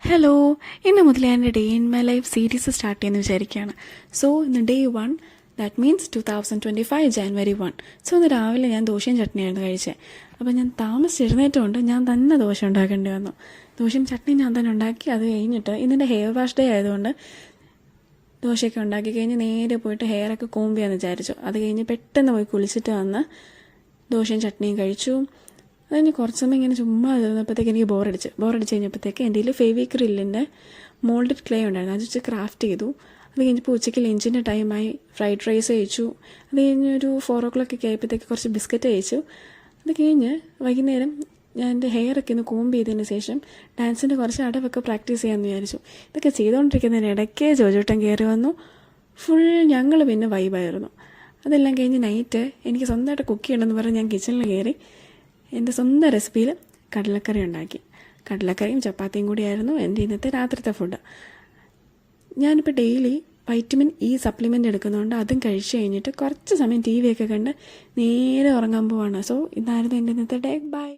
Hello, ഇന്ന് മുതൽ ഞാൻ എൻ്റെ day in my life series start ചെയ്യുമെന്ന് വിചാരിക്കുകയാണ്. സോ ഇന്ന് day 1, that means 2025 January 1. So ഇന്ന് രാവിലെ ഞാൻ ദോശയും ചട്നിയായിരുന്നു കഴിച്ചത്. അപ്പോൾ ഞാൻ താമസിച്ചിരുന്നിട്ടുകൊണ്ട് ഞാൻ തന്നെ ദോശ ഉണ്ടാക്കേണ്ടി വന്നു. ദോശയും ചട്നിയും ഞാൻ തന്നെ ഉണ്ടാക്കി. അത് കഴിഞ്ഞിട്ട് ഇന്നെൻ്റെ ഹെയർ വാഷ് ഡേ ആയതുകൊണ്ട് ദോശയൊക്കെ ഉണ്ടാക്കി കഴിഞ്ഞ് നേരെ പോയിട്ട് ഹെയറൊക്കെ കോമ്പ് ചെയ്യാമെന്ന് വിചാരിച്ചു. അത് കഴിഞ്ഞ് പെട്ടെന്ന് പോയി കുളിച്ചിട്ട് വന്ന് ദോശയും ചട്നിയും കഴിച്ചു. അതിന് കുറച്ച് സമയം ഇങ്ങനെ ചുമ്മാ ഇരുന്നപ്പോഴത്തേക്ക് എനിക്ക് ബോറടിച്ച് കഴിഞ്ഞപ്പോഴത്തേക്ക് എൻ്റെ കയ്യിൽ ഫെവിക്രില്ലിൻ്റെ മോൾഡഡ് ക്ലേ ഉണ്ടായിരുന്നു. അത് വെച്ച് ക്രാഫ്റ്റ് ചെയ്തു. അത് കഴിഞ്ഞപ്പോൾ ഉച്ചയ്ക്ക് ലഞ്ചിൻ്റെ ടൈമായി. ഫ്രൈഡ് റൈസ് കഴിച്ചു. അത് കഴിഞ്ഞ് ഒരു 4 o'clock ഒക്കെ ആയപ്പോഴത്തേക്ക് കുറച്ച് ബിസ്ക്കറ്റ് കഴിച്ചു. അത് കഴിഞ്ഞ് വൈകുന്നേരം ഞാൻ എൻ്റെ ഹെയറൊക്കെ ഒന്ന് കോമ്പ് ചെയ്തതിന് ശേഷം ഡാൻസിൻ്റെ കുറച്ച് അടവൊക്കെ പ്രാക്ടീസ് ചെയ്യാമെന്ന് വിചാരിച്ചു. ഇതൊക്കെ ചെയ്തുകൊണ്ടിരിക്കുന്നതിന് ഇടയ്ക്ക് ജോജോട്ടൻ കയറി വന്നു. ഫുൾ ഞങ്ങൾ പിന്നെ വൈബായിരുന്നു. അതെല്ലാം കഴിഞ്ഞ് നൈറ്റ് എനിക്ക് സ്വന്തമായിട്ട് കുക്ക് ചെയ്യണമെന്ന് പറഞ്ഞ് ഞാൻ കിച്ചണിൽ കയറി എൻ്റെ സ്വന്തം റെസിപ്പിയിൽ കടലക്കറി ഉണ്ടാക്കി. കടലക്കറിയും ചപ്പാത്തിയും കൂടിയായിരുന്നു എൻ്റെ ഇന്നത്തെ രാത്രിത്തെ ഫുഡ്. ഞാനിപ്പോൾ ഡെയിലി വൈറ്റമിൻ ഇ സപ്ലിമെൻ്റ് എടുക്കുന്നതുകൊണ്ട് അതും കഴിച്ച് കഴിഞ്ഞിട്ട് കുറച്ച് സമയം TV ഒക്കെ കണ്ട് നേരെ ഉറങ്ങാൻ പോവാണ്. സോ ഇതായിരുന്നു എൻ്റെ ഇന്നത്തെ ഡേ. ബൈ.